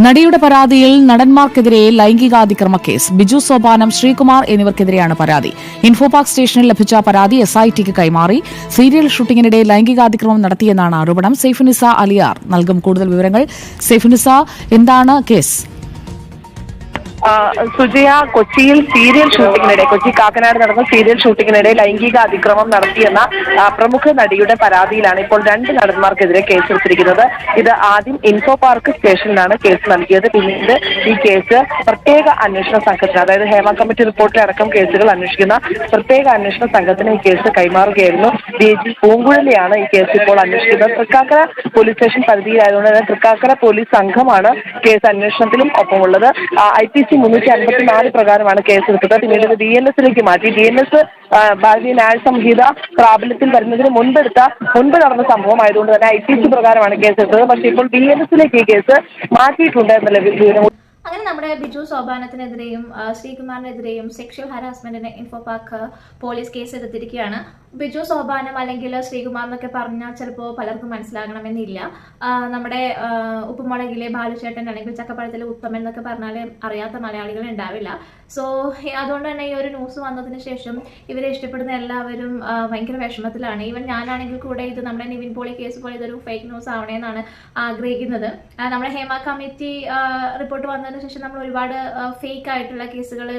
നടിയുടെ പരാതിയിൽ നടന്മാർക്കെതിരെ ലൈംഗികാതിക്രമ കേസ്. ബിജു സോപാനം, ശ്രീകുമാർ എന്നിവർക്കെതിരെയാണ് പരാതി. ഇൻഫോപാർക്ക് സ്റ്റേഷനിൽ ലഭിച്ച പരാതി SITക്ക് കൈമാറി. സീരിയൽ ഷൂട്ടിംഗിനിടെ ലൈംഗികാതിക്രമം നടത്തിയെന്നാണ് ആരോപണം. സൈഫുനിസ അലിയാർ നൽകും കൂടുതൽ വിവരങ്ങൾ. സൈഫുനിസ, എന്താണ് കേസ്? സുജയ, കൊച്ചിയിൽ സീരിയൽ ഷൂട്ടിങ്ങിനിടെ കൊച്ചി കാക്കനാട് നടന്ന സീരിയൽ ഷൂട്ടിങ്ങിനിടെ ലൈംഗിക അതിക്രമം നടത്തിയെന്ന പ്രമുഖ നടിയുടെ പരാതിയിലാണ് ഇപ്പോൾ 2 നടന്മാർക്കെതിരെ കേസെടുത്തിരിക്കുന്നത്. ഇത് ആദ്യം ഇൻഫോ പാർക്ക് സ്റ്റേഷനിലാണ് കേസ് നൽകിയത്. പിന്നീട് ഈ കേസ് പ്രത്യേക അന്വേഷണ സംഘത്തിന്, അതായത് ഹേമ കമ്മിറ്റി റിപ്പോർട്ടിലടക്കം കേസുകൾ അന്വേഷിക്കുന്ന പ്രത്യേക അന്വേഷണ സംഘത്തിന് ഈ കേസ് കൈമാറുകയായിരുന്നു. DG പൂങ്കുഴലിയാണ് ഈ കേസ് ഇപ്പോൾ അന്വേഷിക്കുന്നത്. തൃക്കാക്കര പോലീസ് സ്റ്റേഷൻ പരിധിയിലായതുകൊണ്ട് തന്നെ തൃക്കാക്കര പോലീസ് സംഘമാണ് കേസ് അന്വേഷണത്തിലും ഒപ്പമുള്ളത്. IPC 354 പ്രകാരമാണ് കേസെടുത്തത്. പിന്നീട് ഇത് DNSലേക്ക് മാറ്റി. DNS ഭാരതീയ ന്യായ സംഹിത പ്രാബല്യത്തിൽ വരുന്നതിന് മുൻപ് നടന്ന സംഭവമായതുകൊണ്ട് തന്നെ IPC പ്രകാരമാണ് കേസെടുത്തത്. പക്ഷേ ഇപ്പോൾ DNSലേക്ക് ഈ കേസ് മാറ്റിയിട്ടുണ്ട് എന്നുള്ള വിവരം. അങ്ങനെ നമ്മുടെ ബിജു സോപാനത്തിനെതിരെയും ശ്രീകുമാറിനെതിരെയും സെക്ഷൽ ഹാരാസ്മെന്റിന് ഇൻഫോപാർക്ക് പോലീസ് കേസ് എടുത്തിരിക്കുകയാണ്. ബിജു സോപാനം അല്ലെങ്കിൽ ശ്രീകുമാർ എന്നൊക്കെ പറഞ്ഞാൽ ചിലപ്പോൾ പലർക്കും മനസ്സിലാകണമെന്നില്ല. നമ്മുടെ ഉപ്പുമുളകിലെ ബാലുചേട്ടൻ അല്ലെങ്കിൽ ചക്കപ്പഴത്തിലെ ഉത്തമൻ എന്നൊക്കെ പറഞ്ഞാൽ അറിയാത്ത മലയാളികൾ ഉണ്ടാവില്ല. സോ അതുകൊണ്ട് തന്നെ ഈ ഒരു ന്യൂസ് വന്നതിന് ശേഷം ഇവരെ ഇഷ്ടപ്പെടുന്ന എല്ലാവരും ഭയങ്കര വിഷമത്തിലാണ്. ഈവൻ ഞാനാണെങ്കിൽ കൂടെ ഇത് നമ്മുടെ നിവിൻ പോളി കേസ് പോലെ ഇതൊരു ഫേക്ക് ന്യൂസ് ആവണേന്നാണ് ആഗ്രഹിക്കുന്നത്. നമ്മുടെ ഹേമ കമ്മിറ്റി റിപ്പോർട്ട് വന്നതിന് ശേഷം നമ്മൾ ഒരുപാട് ഫേക്ക് ആയിട്ടുള്ള കേസുകൾ,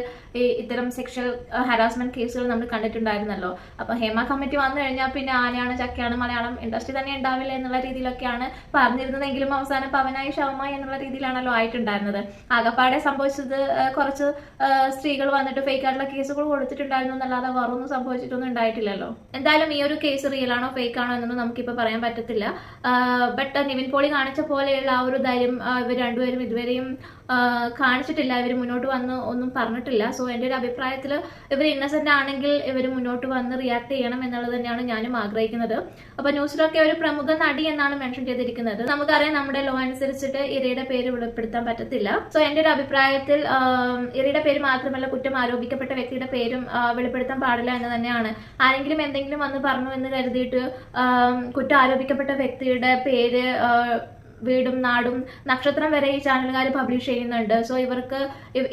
ഇത്തരം സെക്ഷൽ ഹരാസ്മെന്റ് കേസുകൾ നമ്മൾ കണ്ടിട്ടുണ്ടായിരുന്നല്ലോ. അപ്പൊ ഹേമ കമ്മിറ്റി വന്നു കഴിഞ്ഞാൽ പിന്നെ ആനയാണ് ചക്കയാണ് മലയാളം ഇൻഡസ്ട്രി തന്നെ ഉണ്ടാവില്ല എന്നുള്ള രീതിയിലൊക്കെയാണ് പറഞ്ഞിരുന്നതെങ്കിലും അവസാനം പവനായി ശവമായി എന്നുള്ള രീതിയിലാണല്ലോ ആയിട്ടുണ്ടായിരുന്നത്. ആകപ്പാടെ സംഭവിച്ചത് കുറച്ച് സ്ത്രീകൾ വന്നിട്ട് ഫേക്ക് ആയിട്ടുള്ള കേസുകൾ കൊടുത്തിട്ടുണ്ടായിരുന്നു എന്നല്ലാതെ വേറൊന്നും സംഭവിച്ചിട്ടൊന്നും ഉണ്ടായിട്ടില്ലല്ലോ. എന്തായാലും ഈ ഒരു കേസ് റിയൽ ആണോ ഫേക്ക് ആണോ എന്നൊന്നും നമുക്കിപ്പോ പറയാൻ പറ്റത്തില്ല. ബട്ട് നിവിൻ പോളി കാണിച്ച പോലെയുള്ള ആ ഒരു ധൈര്യം ഇവർ രണ്ടുപേരും ഇതുവരെയും കാണിച്ചിട്ടില്ല. ഇവർ മുന്നോട്ട് വന്ന് ഒന്നും പറഞ്ഞിട്ടില്ല. സോ എൻ്റെ ഒരു അഭിപ്രായത്തിൽ ഇവർ ഇന്നസെന്റ് ആണെങ്കിൽ ഇവർ മുന്നോട്ട് വന്ന് റിയാക്ട് ചെയ്യണം എന്നുള്ളത് തന്നെയാണ് ഞാനും ആഗ്രഹിക്കുന്നത്. അപ്പൊ ന്യൂസിലൊക്കെ ഒരു പ്രമുഖ നടി എന്നാണ് മെൻഷൻ ചെയ്തിരിക്കുന്നത്. നമുക്കറിയാം നമ്മുടെ ലോ അനുസരിച്ചിട്ട് ഇരയുടെ പേര് വെളിപ്പെടുത്താൻ പറ്റത്തില്ല. സോ എൻ്റെ ഒരു അഭിപ്രായത്തിൽ ഇരയുടെ പേര് മാത്രമല്ല കുറ്റം ആരോപിക്കപ്പെട്ട വ്യക്തിയുടെ പേരും വെളിപ്പെടുത്താൻ പാടില്ല എന്ന് തന്നെയാണ്. ആരെങ്കിലും എന്തെങ്കിലും വന്ന് പറഞ്ഞു എന്ന് കരുതിയിട്ട് കുറ്റം ആരോപിക്കപ്പെട്ട വ്യക്തിയുടെ പേര്, വീടും നാടും നക്ഷത്രം വരെ ഈ ചാനലുകാർ പബ്ലിഷ് ചെയ്യുന്നുണ്ട്. സോ ഇവർക്ക്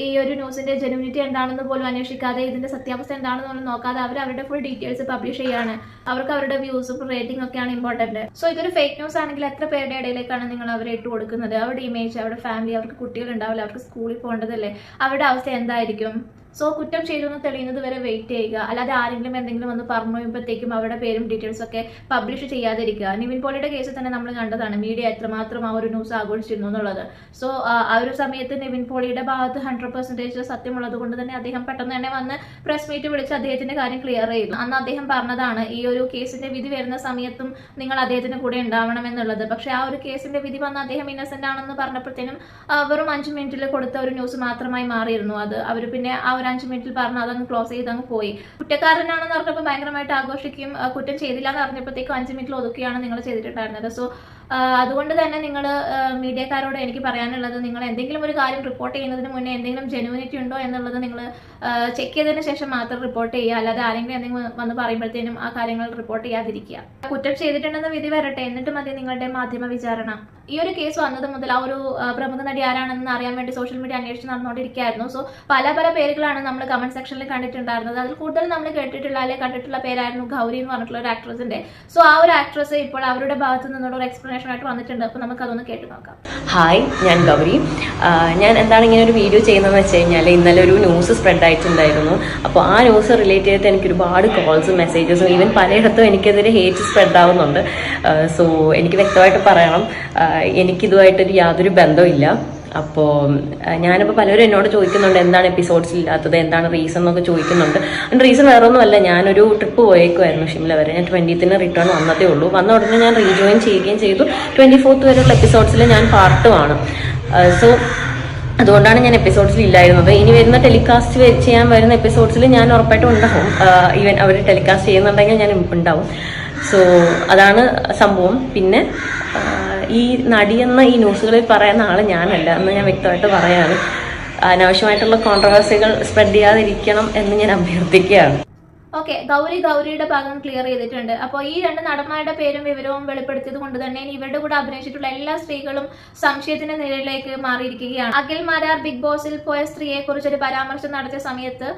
ഈ ഒരു ന്യൂസിന്റെ ജെനുവിനിറ്റി എന്താണെന്ന് പോലും അന്വേഷിക്കാതെ ഇതിന്റെ സത്യാവസ്ഥ എന്താണെന്ന് നോക്കാതെ അവർ അവരുടെ ഫുൾ ഡീറ്റെയിൽസ് പബ്ലിഷ് ചെയ്യാണ്. അവർക്ക് അവരുടെ വ്യൂസും റേറ്റിംഗ് ഒക്കെയാണ് ഇമ്പോർട്ടന്റ്. സോ ഇതൊരു ഫേക്ക് ന്യൂസ് ആണെങ്കിൽ എത്ര പേരുടെ ഇടയിലേക്കാണ് നിങ്ങൾ അവരെ ഇട്ട് കൊടുക്കുന്നത്? അവരുടെ ഇമേജ്, അവരുടെ ഫാമിലി, അവർക്ക് കുട്ടികൾ ഉണ്ടാവില്ല, അവർക്ക് സ്കൂളിൽ പോകേണ്ടതല്ലേ, അവരുടെ അവസ്ഥ എന്തായിരിക്കും? സോ കുറ്റം ചെയ്തു എന്ന് തെളിയുന്നത് വരെ വെയിറ്റ് ചെയ്യുക. അല്ലാതെ ആരെങ്കിലും എന്തെങ്കിലും വന്ന് പറഞ്ഞു കഴിയുമ്പോഴത്തേക്കും അവരുടെ പേരും ഡീറ്റെയിൽസ് ഒക്കെ പബ്ലിഷ് ചെയ്യാതിരിക്കുക. നിവിൻ പോളിയുടെ കേസിൽ തന്നെ നമ്മൾ കണ്ടതാണ് മീഡിയ എത്രമാത്രം ആ ഒരു ന്യൂസ് ആഘോഷിച്ചിരുന്നു എന്നുള്ളത്. സോ ആ ഒരു സമയത്ത് നിവിൻ പോളിയുടെ ഭാഗത്ത് 100% സത്യമുള്ളത് കൊണ്ട് തന്നെ അദ്ദേഹം പെട്ടെന്ന് തന്നെ വന്ന് പ്രസ് മീറ്റ് വിളിച്ച് അദ്ദേഹത്തിന്റെ കാര്യം ക്ലിയർ ചെയ്തു. അന്ന് അദ്ദേഹം പറഞ്ഞതാണ് ഈ ഒരു കേസിന്റെ വിധി വരുന്ന സമയത്തും നിങ്ങൾ അദ്ദേഹത്തിന്റെ കൂടെ ഉണ്ടാവണം എന്നുള്ളത്. പക്ഷെ ആ ഒരു കേസിന്റെ വിധി വന്ന് അദ്ദേഹം ഇന്നസെന്റ് ആണെന്ന് പറഞ്ഞപ്പോഴത്തേനും വെറും 5 മിനിറ്റിൽ കൊടുത്ത ഒരു ന്യൂസ് മാത്രമായി മാറിയിരുന്നു അത്. അവർ പിന്നെ ആ 5 മിനിറ്റിൽ പറഞ്ഞ് അതങ്ങ് ക്ലോസ് ചെയ്ത് അങ്ങ് പോയി. കുറ്റക്കാരനാണെന്ന് പറഞ്ഞപ്പോൾ ഭയങ്കരമായിട്ട് ആഘോഷിക്കും. കുറ്റം ചെയ്തില്ല എന്ന് പറഞ്ഞപ്പോഴത്തേക്കും 5 മിനിറ്റിൽ ഒതുക്കിയാണ് നിങ്ങൾ ചെയ്തിട്ടുണ്ടായിരുന്നത്. സോ അതുകൊണ്ട് തന്നെ നിങ്ങൾ മീഡിയക്കാരോട് എനിക്ക് പറയാനുള്ളത്, നിങ്ങൾ എന്തെങ്കിലും ഒരു കാര്യം റിപ്പോർട്ട് ചെയ്യുന്നതിന് മുന്നേ എന്തെങ്കിലും ജെനുവിനിറ്റി ഉണ്ടോ എന്നുള്ളത് നിങ്ങൾ ചെക്ക് ചെയ്തതിന് ശേഷം മാത്രം റിപ്പോർട്ട് ചെയ്യുക. അല്ലാതെ ആരെങ്കിലും എന്തെങ്കിലും വന്ന് പറയുമ്പോഴത്തേനും ആ കാര്യങ്ങൾ റിപ്പോർട്ട് ചെയ്യാതിരിക്കുക. കുറ്റം ചെയ്തിട്ടുണ്ടെന്ന് വിധി വരട്ടെ, എന്നിട്ട് മതി നിങ്ങളുടെ മാധ്യമ വിചാരണ. ഈ ഒരു കേസ് വന്നത് മുതൽ ആ ഒരു പ്രമുഖ നടി ആരാണെന്ന് അറിയാൻ വേണ്ടി സോഷ്യൽ മീഡിയ അന്വേഷണം നടന്നുകൊണ്ടിരിക്കുകയായിരുന്നു. സോ പല പേരുകളാണ് നമ്മൾ കമന്റ് സെക്ഷനിൽ കണ്ടിട്ടുണ്ടായിരുന്നത്. അതിൽ കൂടുതൽ നമ്മൾ കണ്ടിട്ടുള്ള പേരായിരുന്നു ഗൗരി എന്ന് പറഞ്ഞിട്ടുള്ള ഒരു ആക്ട്രസിന്റെ. സോ ആ ഒരു ആക്ട്രസ് ഇപ്പോൾ അവരുടെ ഭാഗത്ത് നിന്നുള്ള ഒരു എക്സ്പ്ലനേഷൻ ആയിട്ട് വന്നിട്ടുണ്ട്. അപ്പോൾ നമുക്ക് അതൊന്ന് കേട്ട് നോക്കാം. ഹായ്, ഞാൻ ഗൗരി. ഞാൻ എന്താണ് ഇങ്ങനെ ഒരു വീഡിയോ ചെയ്യുന്നതെന്ന് വെച്ച് കഴിഞ്ഞാൽ, ഇന്നലെ ഒരു ന്യൂസ് സ്പ്രെഡ് ആയിട്ടുണ്ടായിരുന്നു. അപ്പോൾ ആ ന്യൂസ് റിലേറ്റ് ചെയ്തിട്ട് എനിക്ക് ഒരുപാട് കോൾസും മെസ്സേജസും ഈവൻ പലയിടത്തും എനിക്കെതിരെ ഹേറ്റ് സ്പ്രെഡ് ആവുന്നുണ്ട്. സോ എനിക്ക് വ്യക്തമായിട്ട് പറയണം, എനിക്കിതുമായിട്ടൊരു യാതൊരു ബന്ധമില്ല. അപ്പോൾ ഞാനിപ്പോൾ പലരും എന്നോട് ചോദിക്കുന്നുണ്ട് എന്താണ് എപ്പിസോഡ്സ് ഇല്ലാത്തത്, എന്താണ് റീസൺ എന്നൊക്കെ ചോദിക്കുന്നുണ്ട്. അതിൻ്റെ റീസൺ വേറെ ഒന്നുമല്ല, ഞാനൊരു ട്രിപ്പ് പോയേക്കുമായിരുന്നു ഷിംല വരെ. ഞാൻ 20th റിട്ടേൺ വന്നതേ ഉള്ളൂ. വന്ന ഉടനെ ഞാൻ റീജോയിൻ ചെയ്യുകയും ചെയ്തു. 24th വരെയുള്ള എപ്പിസോഡ്സിൽ ഞാൻ പാർട്ടുമാണ്. സോ അതുകൊണ്ടാണ് ഞാൻ എപ്പിസോഡ്സിൽ ഇല്ലായിരുന്നത്. ഇനി വരുന്ന ടെലികാസ്റ്റ് ചെയ്യാൻ വരുന്ന എപ്പിസോഡ്സിൽ ഞാൻ ഉറപ്പായിട്ടും ഉണ്ടാവും. ഈവൻ അവർ ടെലികാസ്റ്റ് ചെയ്യുന്നുണ്ടെങ്കിൽ ഞാൻ ഉണ്ടാവും. സോ അതാണ് സംഭവം. പിന്നെ ഈ നടിയെന്ന ഈ ന്യൂസുകളിൽ പറയുന്ന ആൾ ഞാനല്ല എന്ന് ഞാൻ വ്യക്തമായിട്ട് പറയാണ്. അനാവശ്യമായിട്ടുള്ള കോൺട്രവേഴ്സികൾ സ്പ്രെഡ് ചെയ്യാതിരിക്കണം എന്ന് ഞാൻ അഭ്യർത്ഥിക്കുകയാണ്. ഓക്കെ, ഗൗരിയുടെ ഭാഗം ക്ലിയർ ചെയ്തിട്ടുണ്ട്. അപ്പോൾ ഈ 2 നടന്മാരുടെ പേരും വിവരവും വെളിപ്പെടുത്തിയത് കൊണ്ട് തന്നെ ഇവരുടെ കൂടെ അഭിനയിച്ചിട്ടുള്ള എല്ലാ സ്ത്രീകളും സംശയത്തിന്റെ നിലയിലേക്ക് മാറിയിരിക്കുകയാണ്. അഖിൽ മാരാർ ബിഗ് ബോസിൽ പോയ സ്ത്രീയെ കുറിച്ച് ഒരു പരാമർശം നടത്തിയ സമയത്ത്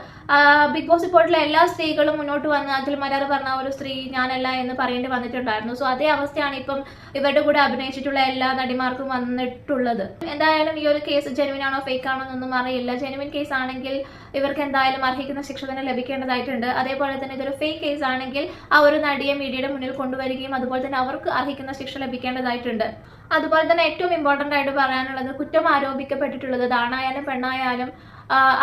ബിഗ് ബോസിൽ പോയിട്ടുള്ള എല്ലാ സ്ത്രീകളും മുന്നോട്ട് വന്ന് അഖിൽ മാരാർ പറഞ്ഞ ഒരു സ്ത്രീ ഞാനല്ല എന്ന് പറയേണ്ടി വന്നിട്ടുണ്ടായിരുന്നു. സോ അതേ അവസ്ഥയാണ് ഇപ്പം ഇവരുടെ കൂടെ അഭിനയിച്ചിട്ടുള്ള എല്ലാ നടിമാർക്കും വന്നിട്ടുള്ളത്. എന്തായാലും ഈ ഒരു കേസ് ജെനുവിൻ ആണോ ഫേക്ക് ആണോ എന്നൊന്നും അറിയില്ല. ജെനുവിൻ കേസ് ആണെങ്കിൽ ഇവർക്ക് എന്തായാലും അർഹിക്കുന്ന ശിക്ഷ തന്നെ ലഭിക്കേണ്ടതായിട്ടുണ്ട്. അതേപോലെ തന്നെ ഇതൊരു ഫേക്ക് കേസ് ആണെങ്കിൽ ആ ഒരു നടിയെ മീഡിയയുടെ മുന്നിൽ കൊണ്ടുവരികയും അതുപോലെ തന്നെ അവർക്ക് അർഹിക്കുന്ന ശിക്ഷ ലഭിക്കേണ്ടതായിട്ടുണ്ട്. അതുപോലെ തന്നെ ഏറ്റവും ഇമ്പോർട്ടന്റ് ആയിട്ട് പറയാനുള്ളത്, കുറ്റം ആരോപിക്കപ്പെട്ടിട്ടുള്ളത് ആണായാലും പെണ്ണായാലും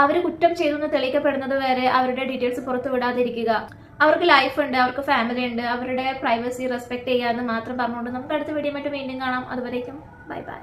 അവർ കുറ്റം ചെയ്തു എന്ന് തെളിയിക്കപ്പെടുന്നത് വരെ അവരുടെ ഡീറ്റെയിൽസ് പുറത്തു വിടാതിരിക്കുക. അവർക്ക് ലൈഫ് ഉണ്ട്, അവർക്ക് ഫാമിലി ഉണ്ട്, അവരുടെ പ്രൈവസി റെസ്പെക്ട് ചെയ്യാമെന്ന് മാത്രം പറഞ്ഞുകൊണ്ട് നമുക്ക് അടുത്ത വീഡിയോ വീണ്ടും കാണാം. അതുവരേക്കും ബൈ ബൈ.